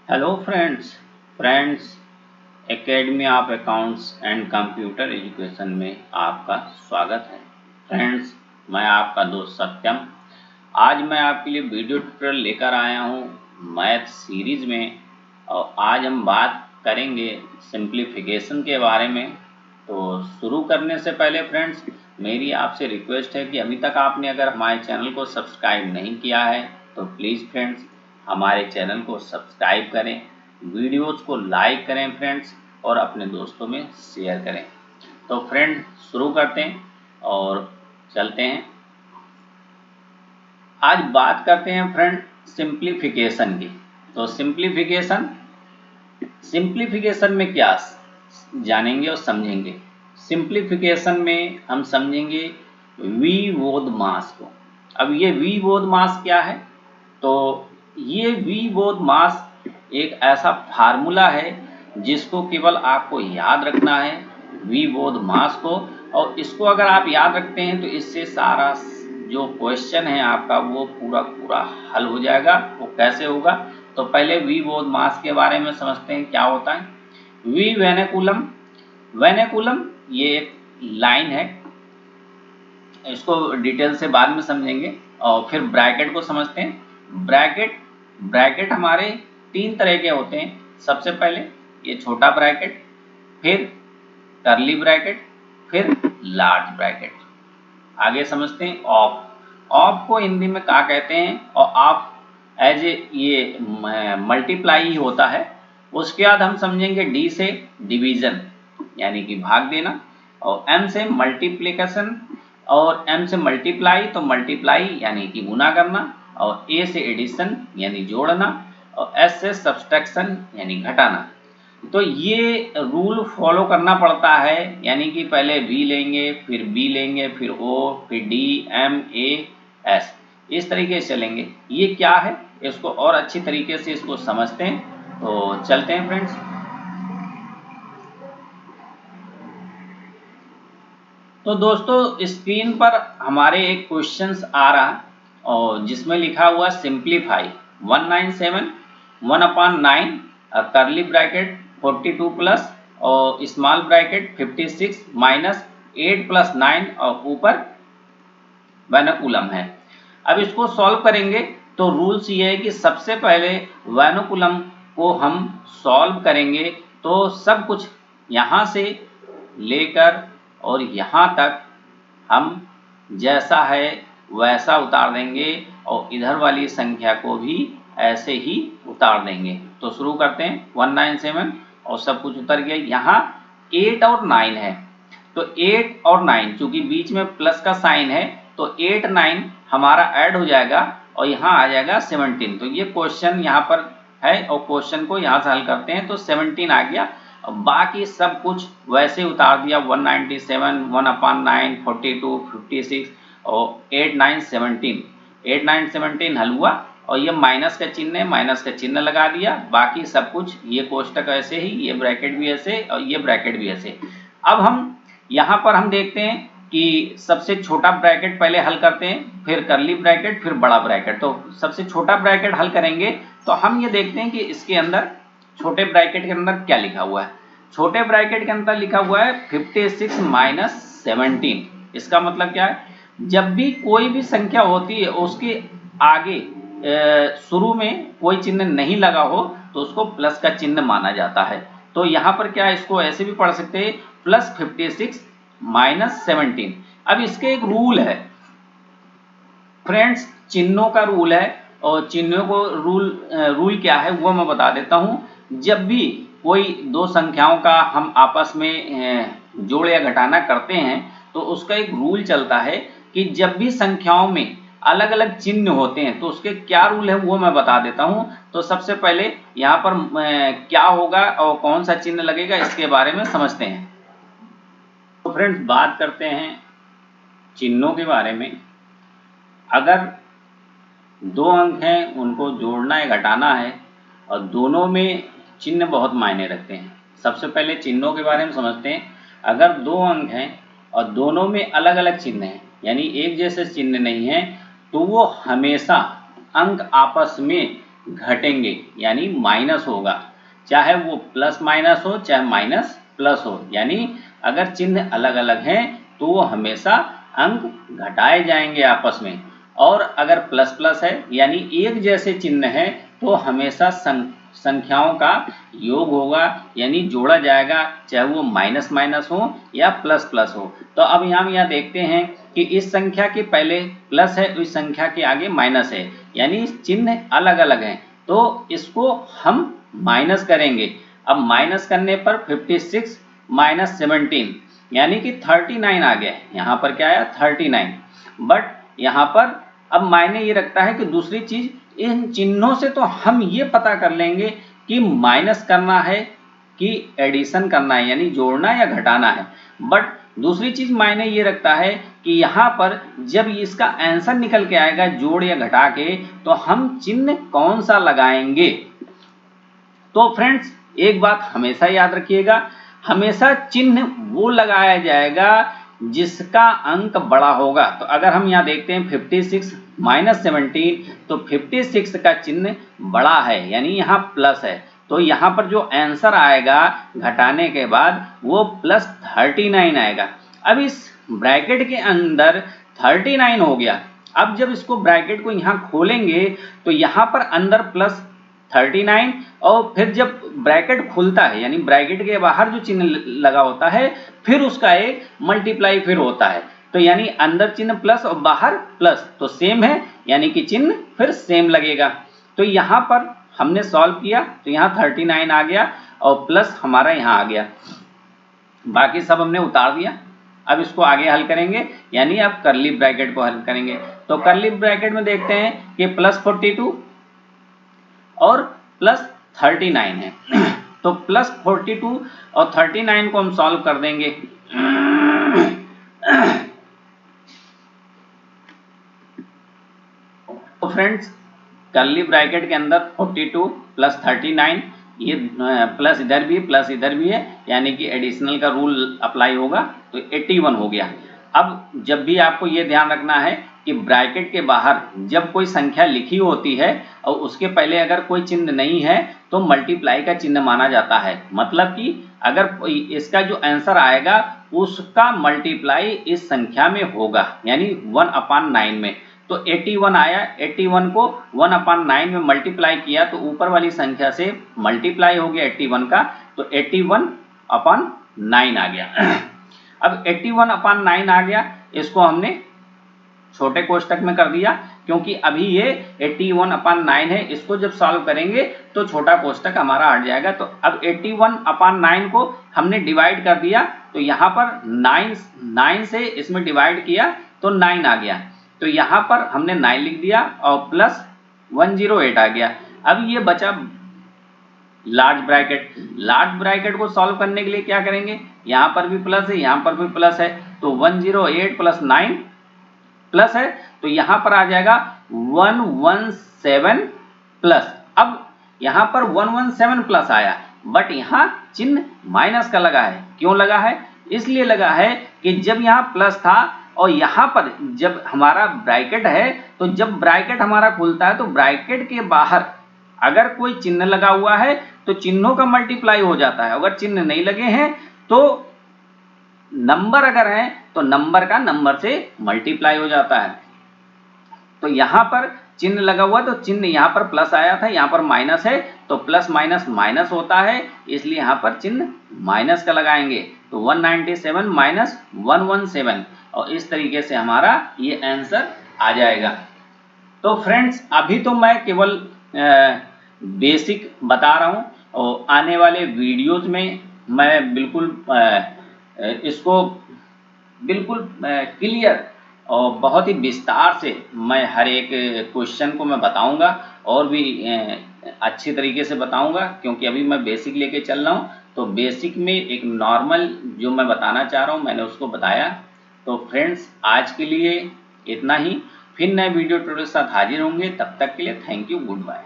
Hello friends academy of accounts and computer education में आपका स्वागत है। फ्रेंड्स, मैं आपका दोस्त सत्यम। आज मैं आपके लिए वीडियो ट्यूटोरियल लेकर आया हूँ मैथ सीरीज में, और आज हम बात करेंगे सिंप्लीफिकेशन के बारे में। तो शुरू करने से पहले फ्रेंड्स, मेरी आपसे रिक्वेस्ट है कि अभी तक आपने अगर हमारे चैनल को सब्सक्राइब नहीं किया है तो प्लीज़ फ्रेंड्स हमारे चैनल को सब्सक्राइब करें, वीडियोज़ को लाइक करें फ्रेंड्स, और अपने दोस्तों में शेयर करें। तो फ्रेंड शुरू करते हैं और चलते हैं। आज बात करते हैं फ्रेंड सिंप्लीफिकेशन की। तो सिंप्लीफिकेशन में क्या जानेंगे और समझेंगे। सिंप्लीफिकेशन में हम समझेंगे वी बोध मास को। अब ये वी बोध मास क्या है? तो ये वी बोध मास एक ऐसा फार्मूला है जिसको केवल आपको याद रखना है, वी बोध मास को। और इसको अगर आप याद रखते हैं तो इससे सारा जो क्वेश्चन है आपका वो पूरा हल हो जाएगा। वो कैसे होगा? तो पहले वी बोध मास के बारे में समझते हैं क्या होता है। वी वेनेकुलम ये एक लाइन है, इसको डिटेल से बाद में समझेंगे। और फिर ब्रैकेट को समझते हैं। ब्रैकेट हमारे तीन तरह के होते हैं। सबसे पहले ये छोटा ब्रैकेट, फिर कर्ली ब्रैकेट, फिर लार्ज ब्रैकेट। आगे समझते हैं ऑफ। ऑफ को हिंदी में क्या कहते हैं? और ऑफ एज ए ये मल्टीप्लाई ही होता है। उसके बाद हम समझेंगे डी से डिवीजन यानी कि भाग देना, और एम से मल्टीप्लिकेशन, और एम से मल्टीप्लाई तो मल्टीप्लाई यानी कि गुना करना, और ए से एडिशन यानी जोड़ना, और एस से सब्सट्रैक्शन यानी घटाना। तो ये रूल फॉलो करना पड़ता है, यानी कि पहले वी लेंगे, फिर बी लेंगे, फिर ओ, फिर डी, एम, ए, एस, इस तरीके से चलेंगे। ये क्या है इसको और अच्छी तरीके से इसको समझते हैं। तो चलते हैं फ्रेंड्स। तो दोस्तों स्क्रीन पर हमारे एक क्वेश्चंस आ रहा है, और जिसमें लिखा हुआ सिंप्लीफाई 197 1/9 कर्ली ब्रैकेट 42 प्लस और स्मॉल ब्रैकेट 56 माइनस 8 प्लस 9 और ऊपर वेनोकुलम है। अब इसको सॉल्व करेंगे तो रूल्स ये है कि सबसे पहले वेनोकुलम को हम सॉल्व करेंगे तो सब कुछ यहाँ से लेकर और यहाँ तक हम जैसा है वैसा उतार देंगे, और इधर वाली संख्या को भी ऐसे ही उतार देंगे। तो शुरू करते हैं 197 और सब कुछ उतर गया। यहाँ 8 और 9 है, तो 8 और 9 चूंकि बीच में प्लस का साइन है तो 8 9 हमारा ऐड हो जाएगा और यहाँ आ जाएगा 17। तो ये क्वेश्चन यहाँ पर है और क्वेश्चन को यहाँ से हल करते हैं तो 17 आ गया। बाकी सब कुछ वैसे उतार दिया 197 1/9 42 56 और 8 9 17 8 9 17 हल हुआ, और ये माइनस का चिन्ह है, माइनस का चिन्ह लगा दिया। बाकी सब कुछ ये कोष्टक ऐसे ही, ये ब्रैकेट भी ऐसे और ये ब्रैकेट भी ऐसे। अब हम यहाँ पर हम देखते हैं कि सबसे छोटा ब्रैकेट पहले हल करते हैं, फिर कर्ली ब्रैकेट, फिर बड़ा ब्रैकेट। तो सबसे छोटा ब्रैकेट हल करेंगे तो हम ये देखते हैं कि इसके अंदर छोटे ब्रैकेट के अंदर क्या लिखा हुआ है। छोटे ब्रैकेट के अंदर लिखा हुआ है 56 माइनस 17। इसका मतलब क्या है? जब भी कोई भी संख्या होती है उसके आगे शुरू में कोई चिन्ह नहीं लगा हो तो उसको प्लस का चिन्ह माना जाता है। तो यहाँ पर क्या है, इसको ऐसे भी पढ़ सकते हैं प्लस 56 माइनस 17। अब इसके एक रूल है फ्रेंड्स, चिन्हों का रूल है, और चिन्हों को रूल क्या है वो मैं बता देता हूँ। जब भी कोई दो संख्याओं का हम आपस में जोड़ या घटाना करते हैं तो उसका एक रूल चलता है कि जब भी संख्याओं में अलग अलग चिन्ह होते हैं तो उसके क्या रूल है वो मैं बता देता हूँ। तो सबसे पहले यहाँ पर क्या होगा और कौन सा चिन्ह लगेगा इसके बारे में समझते हैं। तो फ्रेंड्स बात करते हैं चिन्हों के बारे में। अगर दो अंक हैं उनको जोड़ना या घटाना है और दोनों में चिन्ह बहुत मायने रखते हैं। सबसे पहले चिन्हों के बारे में समझते हैं। अगर दो अंक हैं और दोनों में अलग अलग चिन्ह हैं यानी एक जैसे चिन्ह नहीं है तो वो हमेशा अंक आपस में घटेंगे यानी माइनस होगा, चाहे वो प्लस माइनस हो चाहे माइनस प्लस हो, यानी अगर चिन्ह अलग अलग हैं तो वो हमेशा अंक घटाए जाएंगे आपस में, और अगर प्लस प्लस है यानी एक जैसे चिन्ह है तो हमेशा संख्याओं का योग होगा यानी जोड़ा जाएगा, चाहे वो माइनस माइनस हो या प्लस प्लस हो। तो अब हम यहाँ देखते हैं कि इस संख्या के पहले प्लस है, इस संख्या के आगे माइनस है, यानी चिन्ह अलग अलग हैं, तो इसको हम माइनस करेंगे। अब माइनस करने पर 56 माइनस 17 यानी कि 39 आ गया। यहाँ पर क्या आया 39, बट यहाँ पर अब मायने ये रखता है कि दूसरी चीज, इन चिन्हों से तो हम ये पता कर लेंगे कि माइनस करना है कि एडिशन करना है यानी जोड़ना या घटाना है, बट दूसरी चीज मायने ये रखता है कि यहाँ पर जब इसका आंसर निकल के आएगा जोड़ या घटा के, तो हम चिन्ह कौन सा लगाएंगे। तो फ्रेंड्स एक बात हमेशा याद रखिएगा, हमेशा चिन्ह वो लगाया जाएगा जिसका अंक बड़ा होगा। तो अगर हम यहाँ देखते हैं 56 माइनस 17, तो 56 का चिन्ह बड़ा है यानी यहाँ प्लस है, तो यहाँ पर जो आंसर आएगा घटाने के बाद वो प्लस 39 आएगा। अब इस ब्रैकेट के अंदर 39 हो गया। अब जब इसको ब्रैकेट को यहाँ खोलेंगे तो यहाँ पर अंदर प्लस 39, और फिर जब ब्रैकेट खुलता है यानी ब्रैकेट के बाहर जो चिन्ह लगा होता है फिर उसका एक मल्टीप्लाई फिर होता है, तो यानी अंदर चिन्ह प्लस और बाहर प्लस, तो सेम है यानी कि चिन्ह फिर सेम लगेगा। तो यहाँ पर हमने सॉल्व किया तो यहाँ 39 आ गया और प्लस हमारा यहाँ आ गया, बाकी सब हमने उतार दिया। अब इसको आगे हल करेंगे यानी अब कर्ली ब्रैकेट को हल करेंगे। तो कर्ली ब्रैकेट में देखते हैं कि प्लस 42 और प्लस 39 है, तो प्लस 42 और 39 को हम सॉल्व कर देंगे। तो फ्रेंड्स कर्ली ब्रैकेट के अंदर 42 प्लस 39, ये प्लस इधर भी प्लस इधर भी है यानी कि एडिशनल का रूल अप्लाई होगा, तो 81 हो गया। अब जब भी आपको ये ध्यान रखना है कि ब्रैकेट के बाहर जब कोई संख्या लिखी होती है और उसके पहले अगर कोई चिन्ह नहीं है तो मल्टीप्लाई का चिन्ह माना जाता है, मतलब कि अगर इसका जो आंसर आएगा उसका मल्टीप्लाई इस संख्या में होगा यानी 1/9 में। तो 81 आया, 81 को 1/9 में मल्टीप्लाई किया तो ऊपर वाली संख्या से मल्टीप्लाई हो गया 81 का, तो 81/9 आ गया। अब 81/9 आ गया, इसको हमने छोटे कोष्टक में कर दिया क्योंकि अभी ये 81/9 है, इसको जब सॉल्व करेंगे तो छोटा कोष्टक हमारा हट जाएगा। तो अब 81/9 को हमने डिवाइड कर दिया, तो यहाँ पर 9 से इसमें डिवाइड किया तो 9 आ गया, तो यहाँ पर हमने 9 लिख दिया और प्लस 108 आ गया। अब ये बचा लार्ज ब्रैकेट। लार्ज ब्रैकेट को सॉल्व करने के लिए क्या करेंगे, यहाँ पर भी प्लस है यहाँ पर भी प्लस है, तो 108 प्लस 9 प्लस है, तो यहाँ पर आ जाएगा 117 प्लस। अब यहाँ पर 117 प्लस आया, बट यहाँ चिन्ह माइनस का लगा है। क्यों लगा है, इसलिए लगा है कि जब यहाँ प्लस था और यहाँ पर जब हमारा ब्रैकेट है, तो जब ब्रैकेट हमारा खुलता है तो ब्रैकेट के बाहर अगर कोई चिन्ह लगा हुआ है तो चिन्हों का मल्टीप्लाई हो जाता है, अगर चिन्ह नहीं लगे हैं तो नंबर अगर है तो नंबर का नंबर से मल्टीप्लाई हो जाता है। तो यहाँ पर चिन्ह लगा हुआ तो चिन्ह यहाँ पर प्लस आया था, यहाँ पर माइनस है, तो प्लस माइनस माइनस होता है, इसलिए यहाँ पर चिन्ह माइनस का लगाएंगे, तो 197 माइनस 117, और इस तरीके से हमारा ये आंसर आ जाएगा। तो फ्रेंड्स अभी तो मैं केवल बेसिक बता रहा हूँ, और आने वाले वीडियोज में मैं बिल्कुल इसको बिल्कुल क्लियर और बहुत ही विस्तार से मैं हर एक क्वेश्चन को मैं बताऊंगा और भी अच्छी तरीके से बताऊंगा, क्योंकि अभी मैं बेसिक लेके चल रहा हूं। तो बेसिक में एक नॉर्मल जो मैं बताना चाह रहा हूं मैंने उसको बताया। तो फ्रेंड्स आज के लिए इतना ही, फिर नए वीडियो ट्यूटोरियल के साथ हाजिर होंगे, तब तक के लिए थैंक यू, गुड बाय।